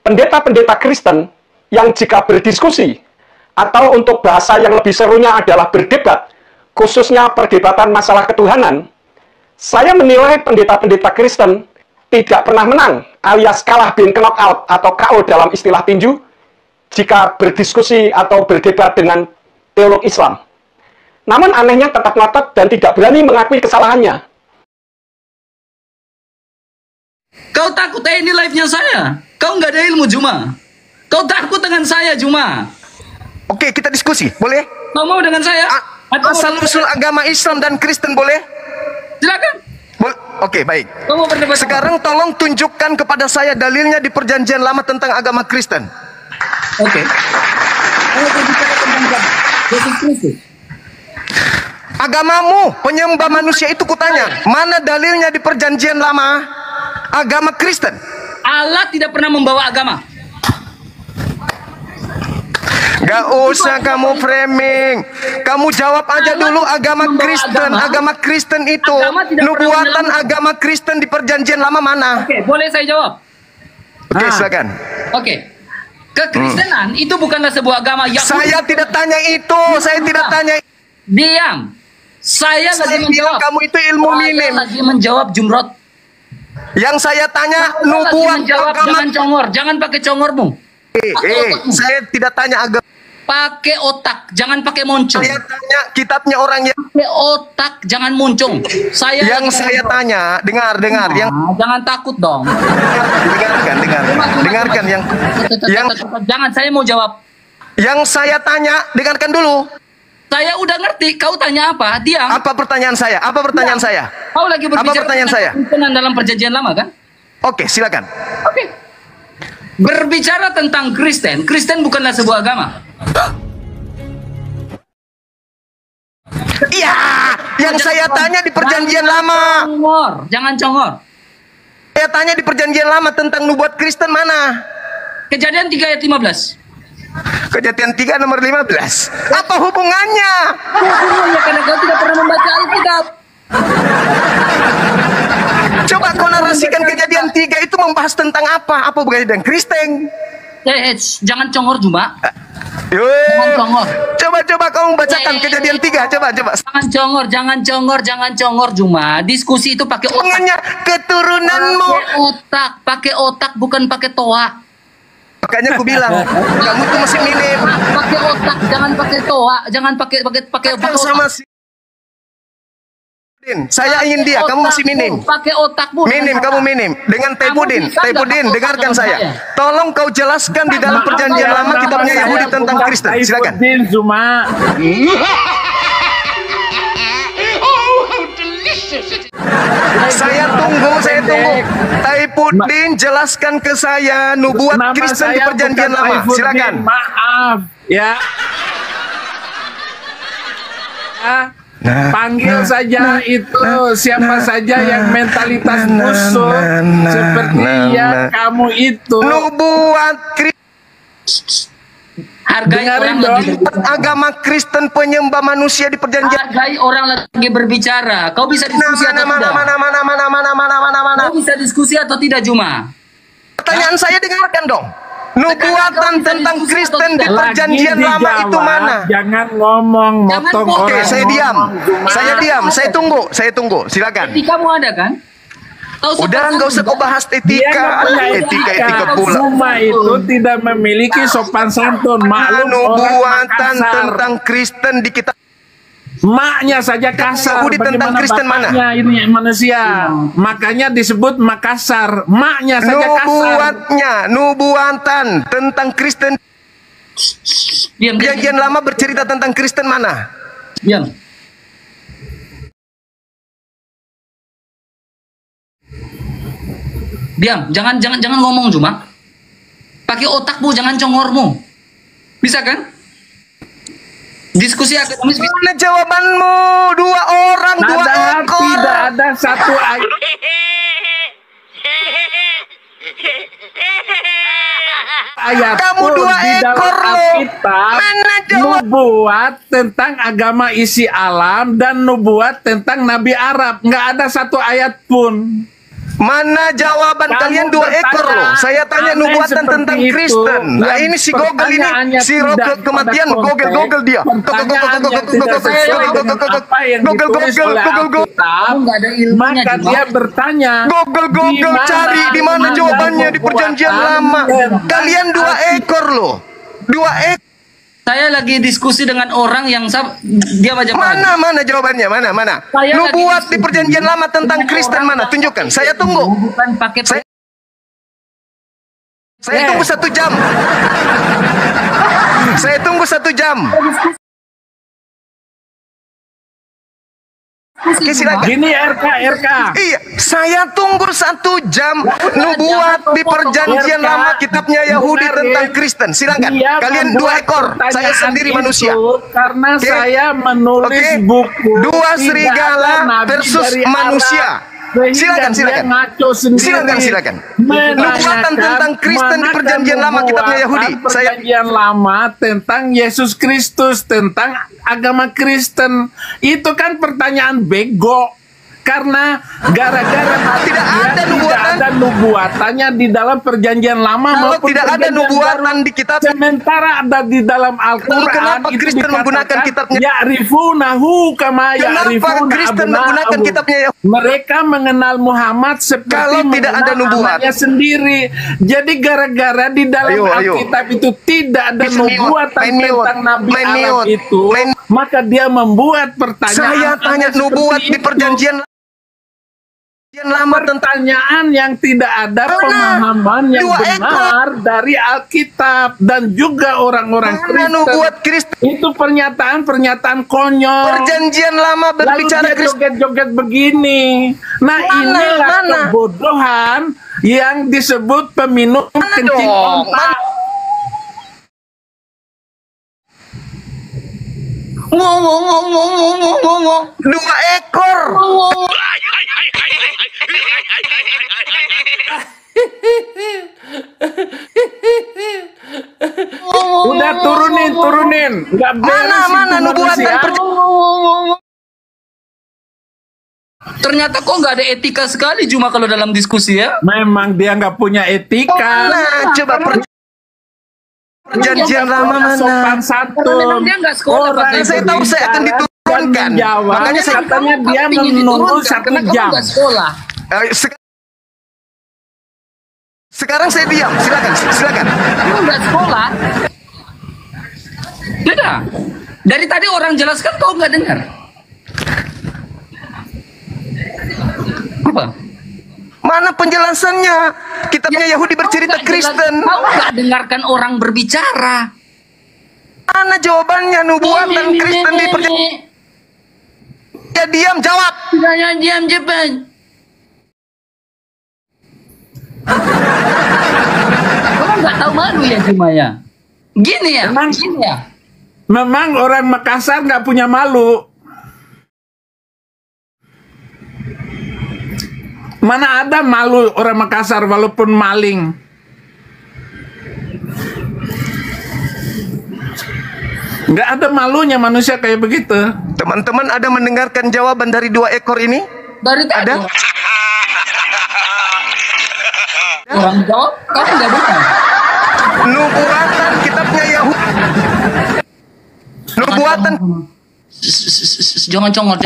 pendeta-pendeta Kristen yang jika berdiskusi atau untuk bahasa yang lebih serunya adalah berdebat, khususnya perdebatan masalah ketuhanan, saya menilai pendeta-pendeta Kristen tidak pernah menang alias kalah bin knockout atau KO dalam istilah tinju jika berdiskusi atau berdebat dengan teolog Islam. Namun anehnya tetap ngotot dan tidak berani mengakui kesalahannya. Kau takut ini live-nya saya? Kau nggak ada ilmu, Juma. Kau takut dengan saya, Juma. Oke, kita diskusi, boleh? Kau mau dengan saya? Asal-usul agama Islam dan Kristen boleh? Silakan. Oke, baik. Kau mau berdebat? Sekarang tolong tunjukkan kepada saya dalilnya di Perjanjian Lama tentang agama Kristen. Oke. Kalau berbicara tentang Yesus Kristus, agamamu penyembah manusia itu kutanya, mana dalilnya di Perjanjian Lama agama Kristen? Allah tidak pernah membawa agama. Gak usah kamu framing. Kamu jawab aja dulu agama Kristen. Agama Kristen itu nubuatan agama Kristen di Perjanjian Lama mana? Oke, boleh saya jawab? Oke, silakan. Oke. Kekristenan itu bukanlah sebuah agama. Saya tidak tanya itu. Saya tidak tanya. Diam. Saya lagi menjawab. Kamu itu ilmu minim. Saya lagi menjawab, Jumrot. Yang saya tanya nubuat agama. Jangan congor. Jangan pakai congormu. Saya tidak tanya agama. Pakai otak, jangan pakai moncong. Saya tanya kitabnya orang yang pakai otak, jangan moncong. Yang saya tanya, dengar, yang jangan takut dong. Dengarkan yang jangan, saya mau jawab. Yang saya tanya, dengarkan dulu. Saya udah ngerti, kau tanya apa? Diam. Apa pertanyaan saya? Apa pertanyaan saya? Kau lagi berbicara pertanyaan saya? dalam Perjanjian Lama kan? Oke, silakan. Oke. Berbicara tentang Kristen, Kristen bukanlah sebuah agama. Iya, yang saya tanya di Perjanjian Lama. Jangan congor. Saya tanya di Perjanjian Lama tentang nubuat Kristen mana? Kejadian 3 ayat 15. Kejadian 3 nomor 15. Apa hubungannya? Hubungannya karena kau tidak pernah membaca Alkitab. Coba kau narasikan Kejadian 3 itu membahas tentang apa? Apa hubungannya dengan Kristen? Jangan congor, Juma. Jangan congor. Coba kamu bacakan Kejadian 3. Coba. Jangan congor, Juma. Diskusi itu pakai otak. Hubungannya keturunanmu. Pakai otak bukan pakai toa. Makanya aku bilang, kamu tuh masih minim. Pakai otak, jangan pakai toa, jangan pakai sama si saya ingin dia, kamu masih minim. Pakai otakmu. Minim, kamu minim. Dengan Taibudin, dengarkan saya. Tolong kau jelaskan di dalam Perjanjian Lama kitabnya Yahudi tentang Kristen. Silakan. Cuma Saya tunggu. Taibudin jelaskan ke saya nubuat Kristen di Perjanjian Lama. Silakan. Maaf, ya. Panggil saja itu siapa saja yang mentalitas musuh seperti yang kamu itu. Nubuat Hargai orang lagi agama Kristen penyembah manusia di Perjanjian. Hargai orang lagi berbicara. Kau bisa diskusi atau tidak? Kau bisa diskusi atau tidak, Juma? Pertanyaan saya dengarkan dong. Nubuatan tentang Kristen di Perjanjian Lama itu mana? Jangan ngomong motong orang. Oke, saya diam. Saya tunggu. Silakan. Etikamu ada kan? Udah, nggak usah kau bahas etika pula. Juma itu tidak memiliki sopan santun. Maklum nubuatan tentang Kristen di kitab. Maknya saja kasar. Yahudi tentang Kristen mana? Ini manusia. Makanya disebut Makassar. Maknya saja kasar. Nubuatan tentang Kristen. Perjanjian Lama bercerita tentang Kristen mana? Diam. Jangan ngomong, Juma. Pakai otakmu, jangan congormu. Bisa kan? Diskusi akademis. Mana jawabanmu? Dua orang, dua ekor. Tidak ada satu ayat kamu dua di dalam ekor Alkitab nubuat tentang agama isi alam dan nubuat tentang Nabi Arab. Nggak ada satu ayat pun. Mana jawaban kalian dua ekor loh. Saya tanya aneh nubuatan seperti tentang itu, Kristen. Nah yang ini si Google ini, pertanyaannya si tidak Google kematian, pada konteks, Google dia. pertanyaannya tidak sesuai dengan apa yang ditulis oleh Alkitab, Nggak ada ilmunya, maka Juma. dia bertanya, Google cari di mana jawabannya di perjanjian lama. Kalian 2 ekor loh. 2 ekor. Saya lagi diskusi dengan orang yang dia baca Mana jawabannya? Mana? Saya Nubuat lagi di perjanjian lama tentang dengan Kristen orang mana? yang Tunjukkan. Saya tunggu. Bukan pakai Saya tunggu 1 jam. Saya tunggu 1 jam. Oke, silakan. gini RK. Iya, saya tunggu 1 jam. Nubuat di perjanjian lama kitabnya Yahudi tentang Kristen. Silakan. Dia Kalian 2 ekor. membuat Saya sendiri pertanyaan manusia. itu Karena Oke. saya menulis Oke. buku 2 Tidak serigala Ada Nabi versus dari manusia. Allah. Sehingga Silakan. dia ngaco sendiri. Silakan. Menanyakan Nubuatan tentang Kristen di manakah perjanjian lama kitabnya Yahudi. nubuatan Perjanjian lama tentang Yesus Kristus, tentang agama Kristen. Itu kan pertanyaan bego. Karena gara-gara Tidak ada nubuatan. tidak ada nubuatannya di dalam perjanjian lama Kalau maupun tidak ada perjanjian nubuatan baru. di kitab, Sementara ada di dalam Al-Quran. Lalu kenapa itu Kristen dikatakan, menggunakan kitabnya? Ya'rifunahu kama kenapa ya'rifuna Kristen menggunakan abna'ahum. kitabnya Yahudi? Mereka mengenal Muhammad seperti Kalau tidak ada mengenal nubuat. anaknya sendiri. Jadi gara-gara di dalam Ayo. Alkitab itu tidak ada Main nubuatan mute. tentang Nabi Main Arab mute. itu, Main- maka dia membuat pertanyaan. Saya tanya seperti nubuat di itu. perjanjian lama tentang Pertanyaan yang tidak ada Mana? pemahaman yang 2 ekor. benar dari Alkitab dan juga orang-orang Mana Kristen. nubuat Kristen? Itu pernyataan konyol. Perjanjian lama Lalu berbicara dia Kristen. joget-joget begini. Nah, inilah Mana? kebodohan yang disebut peminum kencing dong? onta. ngomong. 2 ekor. Udah turunin. Nggak beres Mana itu nubuatan manusia. Ternyata kok nggak ada etika sekali cuma kalau dalam diskusi ya. Memang dia nggak punya etika. Nah, coba perjanjian lama mana? Sopan Karena memang santun. dia nggak sekolah, Pak. Saya tahu saya akan diturunkan. Makanya saya katanya dia Kamu ingin menunggu diturunkan 1 karena kamu jam. nggak sekolah. Sekarang saya diam. Silakan. Kamu nggak sekolah. Beda. Dari tadi orang jelaskan kau nggak dengar. Apa? Mana penjelasannya? Kitabnya Yahudi bercerita Kristen. Kau nggak dengarkan orang berbicara. Mana jawabannya nubuatan Kristen di perjanjian? Ya diam, jawab. Tidak diam Jepang. Kamu nggak tahu malu ya cuma ya. Gini ya. Gini ya. Memang orang Makassar nggak punya malu. Mana ada malu orang Makassar walaupun maling. Nggak ada malunya manusia kayak begitu. Teman-teman ada mendengarkan jawaban dari 2 ekor ini? Dari tadi. Ada? Orang jawab, kamu nggak dengar. Nubuatan kitabnya Yahudi. Nubuatan Jangan congor.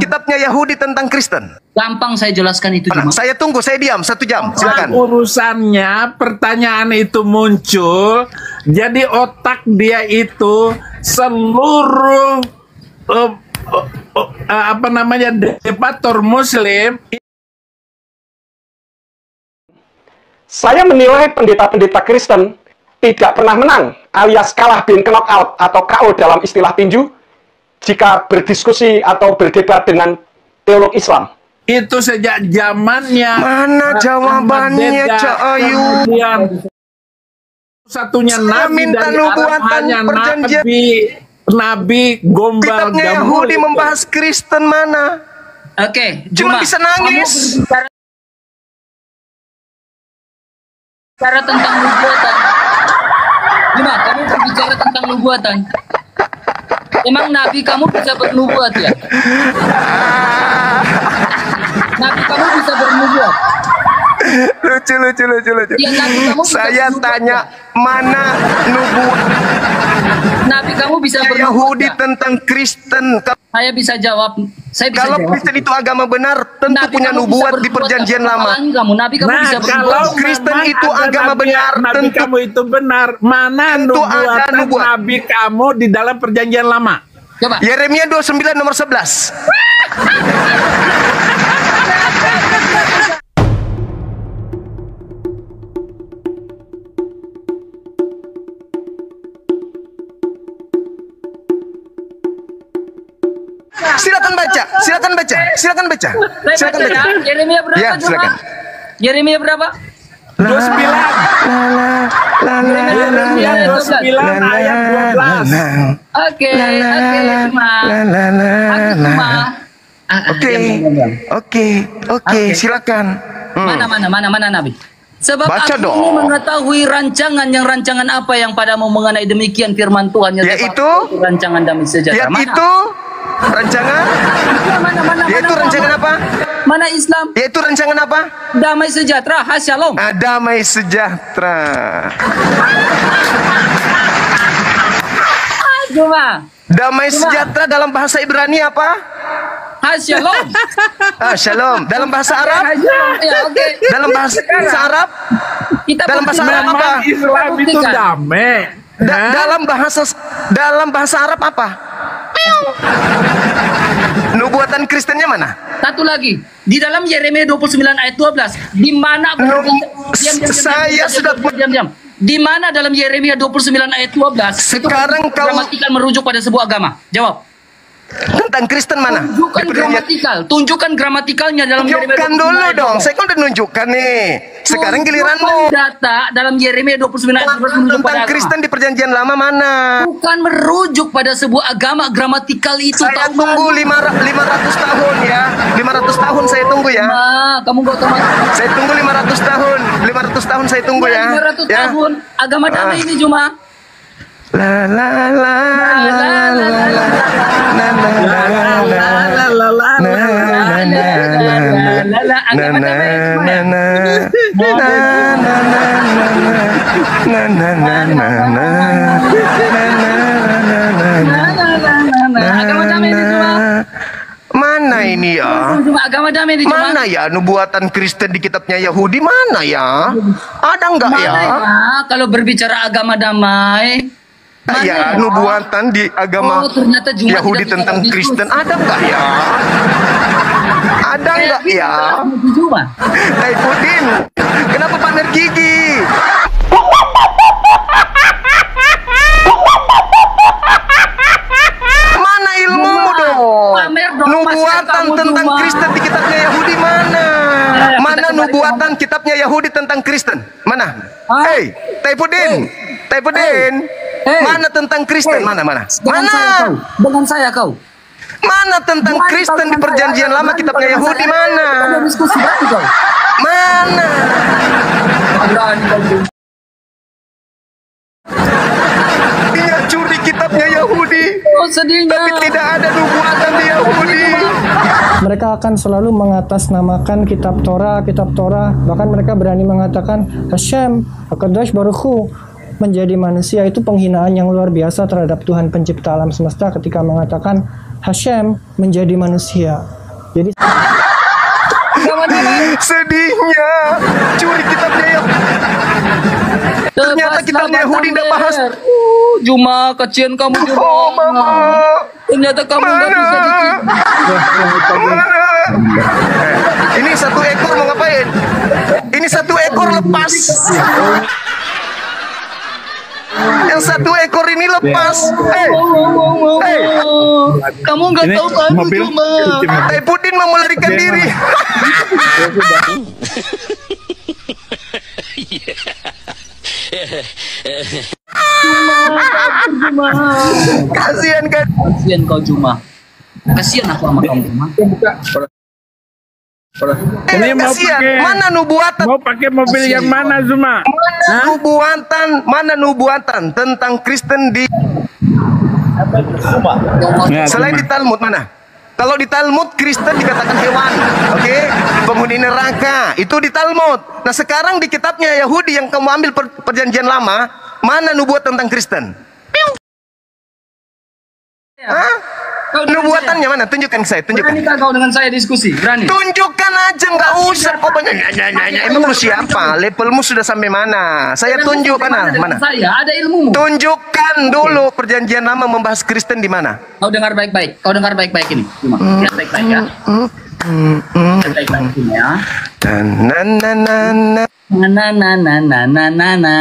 kitabnya Yahudi tentang Kristen. Gampang saya jelaskan itu cuma. Saya tunggu, saya diam 1 jam. Silakan. Urusannya pertanyaan itu muncul, jadi otak dia itu seluruh debator Muslim. Saya menilai pendeta-pendeta Kristen tidak pernah menang alias kalah bin knockout atau KO dalam istilah tinju jika berdiskusi atau berdebat dengan teolog Islam. Itu sejak zamannya. Mana jawabannya, Cak Ayu? Kemudian satunya Saya nabi minta dari Arab nubuatan hanya perjanjian. nabi gombal Kitabnya gambul Yahudi itu. membahas Kristen mana? Oke, Cuma bisa nangis. Bicara tentang nubuatan. Gimana? Kamu berbicara tentang nubuatan. Emang Nabi kamu bisa bernubuat ya? Nabi kamu bisa bernubuat. Lucu. Ya, Nabi kamu bisa Saya bernubuat tanya, nggak? mana nubuat Nabi kamu bisa bernubuat Yahudi nggak? tentang Kristen? Saya bisa jawab. Saya bisa Kalau jawab. Kristen itu agama benar, tentu Nabi punya kamu bisa nubuat di bernubuat perjanjian nggak? lama. Permasalahan kamu, Nabi kamu bisa kalau bernubuat. Kristen memang itu ada agama benar, Nabi tentu- kamu itu benar. Mana tentu ada nubuatan nubuat. Nabi kamu di dalam perjanjian lama? Coba. Yeremia 29 nomor 11. Silakan baca. Saya baca ya. Yeremia berapa? Ya, coba? silakan. Yeremia berapa? 29. Yeremia 29 ayat 12. Oke, cuma. Oke, silakan. Mana Nabi? Sebab Baca aku dong. ini mengetahui rancangan apa yang padamu mengenai demikian firman Tuhan. Yaitu? Rancangan damai sejahtera. Mana? Yaitu rancangan. Yaitu rancangan apa? Mana Islam? Yaitu rancangan apa? Damai sejahtera, Shalom. Damai sejahtera. Cuma. Damai sejahtera dalam bahasa Ibrani apa? Shalom. Shalom. Dalam bahasa Arab? Shalom. Ya, oke. Dalam bahasa Arab? Kita Dalam bahasa buktikan. Arab apa? Memang Islam itu Buktikan. damai. Hah? Dalam bahasa Arab apa? Nubuatan Kristennya mana? Satu lagi. Di dalam Yeremia 29 ayat 12. Di mana Saya sudah diam. Di mana dalam Yeremia 29 ayat 12? Sekarang itu kau- gramatikal merujuk pada sebuah agama. Jawab. tentang Kristen mana? Tunjukkan gramatikalnya dalam Yeremia Tunjukkan 29 dulu ayat dong. 12. Saya kan udah nunjukkan nih. Sekarang Tunjukkan giliranmu. data dalam Yeremia 29 ayat 12 merujuk Tentang pada agama. Kristen di perjanjian lama mana? Bukan merujuk pada sebuah agama, gramatikal itu. Saya tahu tunggu 500 tahun ya. 500 tahun saya tunggu ya. Kamu gak otomatis. Saya tunggu 500 tahun. 500 tahun saya tunggu ya. 500 Ya. tahun agama damai ini cuma La la la la la la la agama damai ini cuma Mana ini ya? agama damai ini cuma Mana ya nubuatan Kristen di kitabnya Yahudi? Mana ya? Ada enggak ya? mana ya? Kalau berbicara agama damai mana Ya, nubuatan di agama ternyata Jumat Yahudi tidak tentang bisa Kristen ada enggak ya? Ada enggak ya? Jumat. Taifuddin, kenapa pamer gigi? Mana ilmumu dong? Pamer dong, Nubuatan Mas, kamu tentang cuma. Kristen di kitabnya Yahudi mana? Kita Mana kembali nubuatan kitabnya Yahudi tentang Kristen? Mana? Hah? Hei, Taifuddin. Taifuddin. Hey. Mana tentang Kristen? Mana? Mana? Dengan saya kau. Mana tentang Bukan Kristen di dengan perjanjian saya, lama bukan kitabnya dengan Yahudi saya. mana? Ada diskusi lagi kau. Mana? Berani kau. Dia curi kitabnya Yahudi, Oh sedihnya. tapi tidak ada nubuatan di Yahudi. Mereka akan selalu mengatasnamakan kitab Torah, bahkan mereka berani mengatakan Hashem, HaKadosh Baruch Hu, menjadi manusia. Itu penghinaan yang luar biasa terhadap Tuhan pencipta alam semesta ketika mengatakan Hashem menjadi manusia. Jadi Sedihnya, curi kitabnya Yahudi. Ternyata kitabnya Yahudi tidak bahas. Juma, kecian kamu Juma. Oh, mama. Ternyata kamu nggak bisa dikit. Mana? Ini satu ekor mau ngapain? Ini satu ekor lepas. Yang satu ekor ini lepas. Hei, Kamu nggak Ini tahu malu mobil. Juma. Taifuddin mau melarikan diri. Kasihan kan? Kasian kau Juma. Kasian aku sama kamu Juma. Ini mau Kasihan. pakai Mana nubuatan? mau pakai mobil yang mana Zuma? Mana nubuatan tentang Kristen di Ya, selain Zuma. di Talmud mana? Kalau di Talmud Kristen dikatakan hewan, oke? Penghuni neraka, itu di Talmud. Nah sekarang di kitabnya Yahudi yang kamu ambil perjanjian lama, mana nubuat tentang Kristen? Hah? Nubuatannya mana? Tunjukkan ke saya, tunjukkan. Berani kau dengan saya diskusi? Berani? Tunjukkan aja, nggak usah kau banyak nanya-nanya. Emang lu siapa? Levelmu sudah sampai mana? Saya tunjuk mana? Mana? Saya ada ilmumu. Tunjukkan dulu perjanjian lama membahas Kristen di mana? Kau dengar baik-baik. Kau dengar baik-baik ini. Cuma lihat baik-baik ya. Lihat baik-baik ini ya. Na na na na. Na na na na na na na na.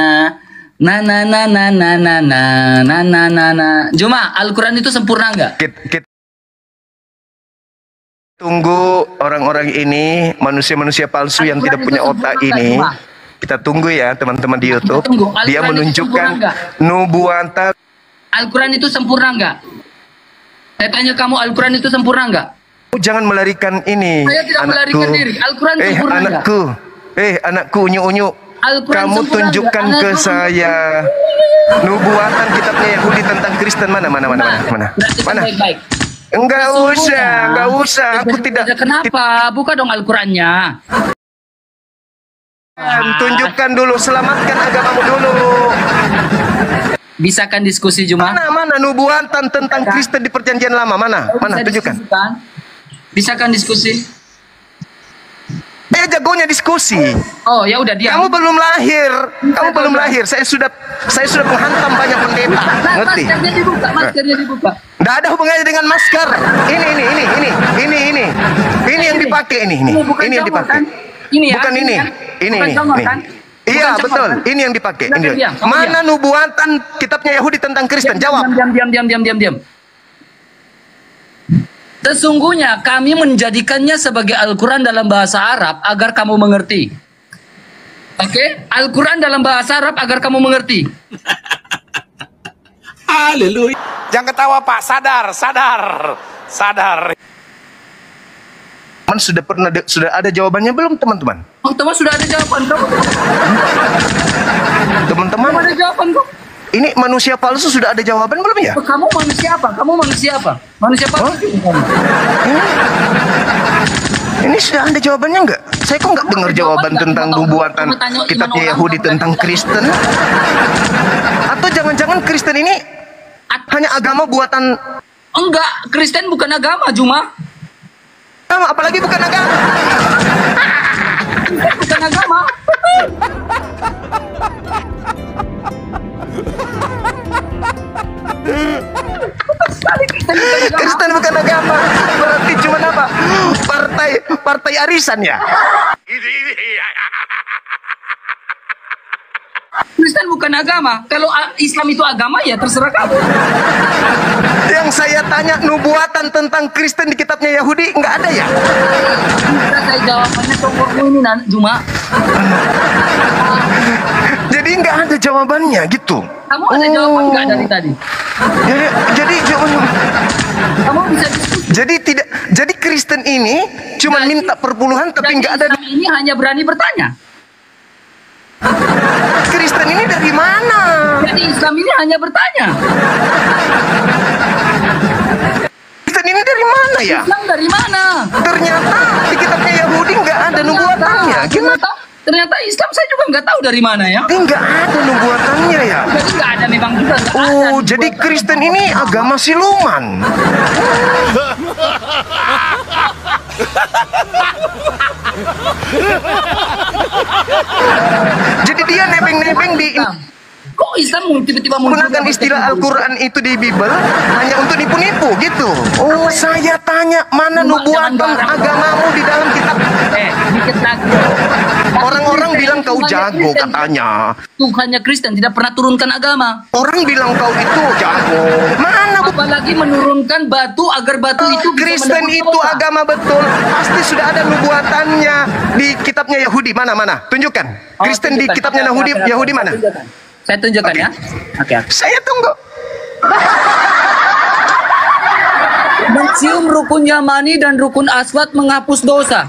Na na na na na na na na na na na. Cuma Al-Quran itu sempurna enggak? Kita tunggu orang-orang ini, manusia-manusia palsu yang tidak punya otak ini. Kita tunggu ya teman-teman di YouTube. Dia menunjukkan nubuatan. Al-Quran itu sempurna enggak? Saya tanya kamu, Al-Quran itu sempurna enggak? Jangan melarikan ini. Saya tidak melarikan diri. Al-Quran sempurna enggak? Anakku unyu-unyu. Kamu tunjukkan ke enggak? saya nubuatan kitabnya Yahudi tentang Kristen mana? Baik-baik. Enggak usah. Aku tidak. Kenapa? Buka dong Al-Qurannya. Tunjukkan dulu, selamatkan agamamu dulu. Bisakan diskusi Juma? Mana nubuatan tentang Kristen di perjanjian lama? Mana? Tunjukkan. Bisakan diskusi? Jagonya diskusi. Oh ya udah diam. Kamu belum lahir. Saya sudah menghantam banyak pendeta. Ngerti? Maskernya dibuka. Nggak ada hubungannya dengan masker. Ini yang dipakai ini yang dipakai. Ini ya. Bukan ini. Ini. Iya betul. Ini yang dipakai. Mana nubuatan kitabnya Yahudi tentang Kristen? Jawab. Diam. Sesungguhnya kami menjadikannya sebagai Al-Quran dalam bahasa Arab agar kamu mengerti. Oke? Al-Quran dalam bahasa Arab agar kamu mengerti. Haleluya. Jangan ketawa Pak, sadar. Sudah ada jawabannya belum teman-teman? Oh teman sudah ada jawaban kamu. Teman-teman. Ada jawaban kok. Ini manusia palsu sudah ada jawaban belum ya? Kamu manusia apa? Manusia palsu. Ini sudah ada jawabannya nggak? Saya kok nggak dengar jawaban tentang nubuatan kitabnya Yahudi tentang Kristen? Atau jangan-jangan Kristen ini hanya agama buatan? Enggak, Kristen bukan agama, Juma. Apalagi bukan agama? Bukan agama. Kristen bukan agama. Berarti cuma apa? Partai arisan ya? Kristen bukan agama. Kalau Islam itu agama ya terserah kamu. Yang saya tanya nubuatan tentang Kristen di kitabnya Yahudi nggak ada ya? Bisa saya jawabannya tongkokmu ini Juma. Jadi nggak ada jawabannya gitu. Kamu ada jawaban nggak dari tadi? Jadi jawabannya. Kamu bisa diskusi. Jadi Kristen ini cuma minta perpuluhan tapi nggak ada. Islam ini hanya berani bertanya. Kristen ini dari mana? Jadi Islam ini hanya bertanya. Kristen ini dari mana ya? Islam dari mana? Ternyata di kitabnya Yahudi nggak ada nubuatannya. Gimana? Ternyata Islam saya juga nggak tahu dari mana ya. Nggak ada nubuatannya ya. Jadi nggak ada memang juga. Oh, jadi Kristen ini agama siluman. Jadi dia nebeng-nebeng di. Kok Islam tiba-tiba menggunakan istilah Al-Quran itu di Bible hanya untuk nipu-nipu gitu. Oh, saya tanya mana nubuatan agamamu di dalam kitab? Dikit lagi. Orang-orang bilang kau jago katanya. Tuhannya Kristen tidak pernah turunkan agama. Orang bilang kau itu jago. Mana? Apalagi menurunkan batu agar batu itu Kristen itu agama betul. Pasti sudah ada nubuatannya di kitabnya Yahudi. Mana? Tunjukkan. Kristen di kitabnya Yahudi mana? Saya tunjukkan ya. Oke. Saya tunggu. Mencium rukun Yamani dan rukun Aswad menghapus dosa.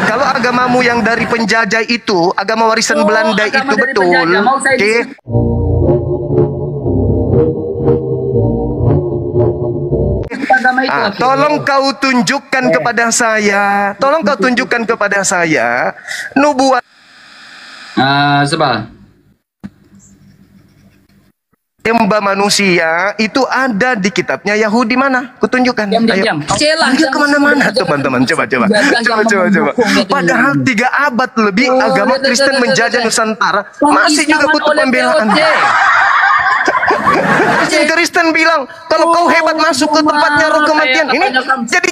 Kalau agamamu yang dari penjajah itu, agama warisan Belanda itu agama dari betul. penjajah. Mau saya Oke. agama itu. Oke. Tolong kau tunjukkan kepada saya, tolong kau tunjukkan kepada saya nubuat Sebab Nyembah manusia itu ada di kitabnya Yahudi mana? Kutunjukkan. Diam. Celah Dia kemana-mana teman-teman. Coba. Padahal 3 abad lebih agama Kristen menjajah Nusantara masih juga butuh pembelaan. Kristen bilang kalau kau hebat masuk ke tempatnya roh kematian ini jadi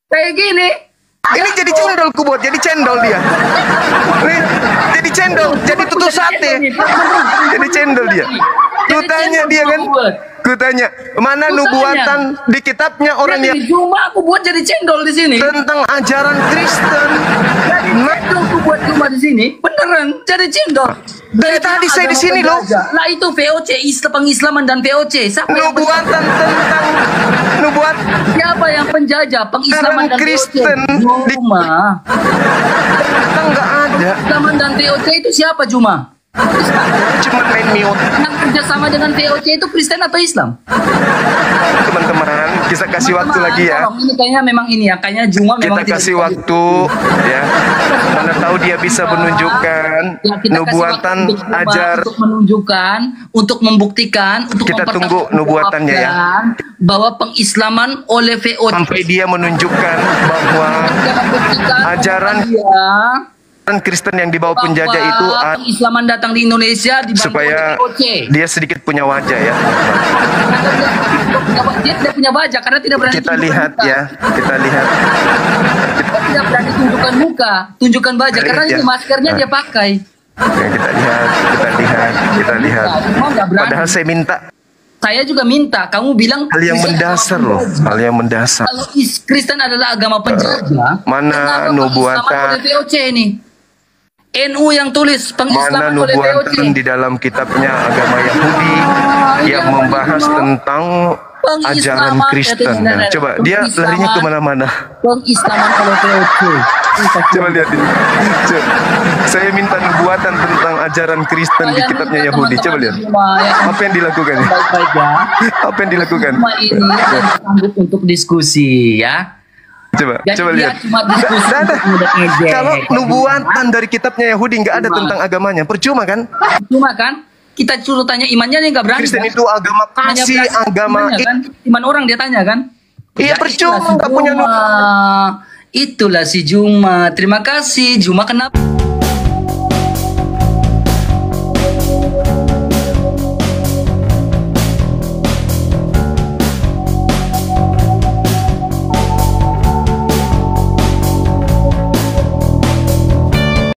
kayak gini. Ini jadi cendol kubuat, jadi cendol dia. Nih, jadi cendol, jadi tutus sate. Jadi cendol dia. Kutanya dia kan, kutanya mana nubuatan di kitabnya orang yang cuma aku buat jadi cendol di sini tentang ajaran Kristen. Cendol aku buat cuma di sini, beneran jadi cendol. Dari tadi saya di sini loh. Lah itu VOC, pengislaman dan VOC. Siapa yang Nubuatan tentang nubuat siapa yang penjajah pengislaman dan Kristen VOC? Juma. Enggak ada. Pengislaman dan VOC itu siapa Juma? Cuma main mute. Yang kerjasama dengan VOC itu Kristen atau Islam? Teman-teman, kita kasih waktu lagi ya. Tolong, ini kayaknya memang ini ya, kayaknya Juma memang Kita kasih waktu ya. Mana tahu dia bisa menunjukkan Ya, kita nubuatan kasih waktu untuk ajar. untuk menunjukkan, untuk membuktikan, untuk Kita tunggu nubuatannya ya. bahwa pengislaman oleh VOC Sampai dia menunjukkan bahwa ajaran Kristen yang dibawa penjajah itu pengislaman datang di Indonesia supaya VOC. dia sedikit punya wajah ya. Dia punya wajah karena tidak berani Kita lihat ya, kita lihat. Dia tidak berani tunjukkan wajah karena ya. itu maskernya dia pakai. Ya, kita lihat. Padahal saya minta Saya juga minta, kamu bilang hal yang mendasar loh, hal yang mendasar. kalau Kristen adalah agama penjajah, mana kenapa nubuatan pengislaman oleh VOC ini? NU yang tulis mana pengislaman oleh VOC. nubuatan di dalam kitabnya agama Yahudi yang membahas tentang ajaran Kristen. Nah, coba dia larinya kemana-mana. Pengislaman oleh VOC. Coba lihat ini. Coba. Saya minta nubuatan tentang ajaran Kristen di kitabnya Yahudi. Coba lihat. Apa yang dilakukan? Baik-baik ya. Apa yang dilakukan? Cuma ini dia sanggup untuk diskusi ya. Coba Jadi dia lihat. cuma diskusi untuk mudah ngejek. Kalau nubuatan dari kitabnya Yahudi nggak ada tentang agamanya, percuma kan? Cuma kan kita suruh tanya imannya nih nggak berani. Kristen kan? itu agama Hanya kasih, berani agama imannya, kan? Iman orang dia tanya kan? Iya, percuma nggak punya Itulah si Juma. Terima kasih Juma, kenapa?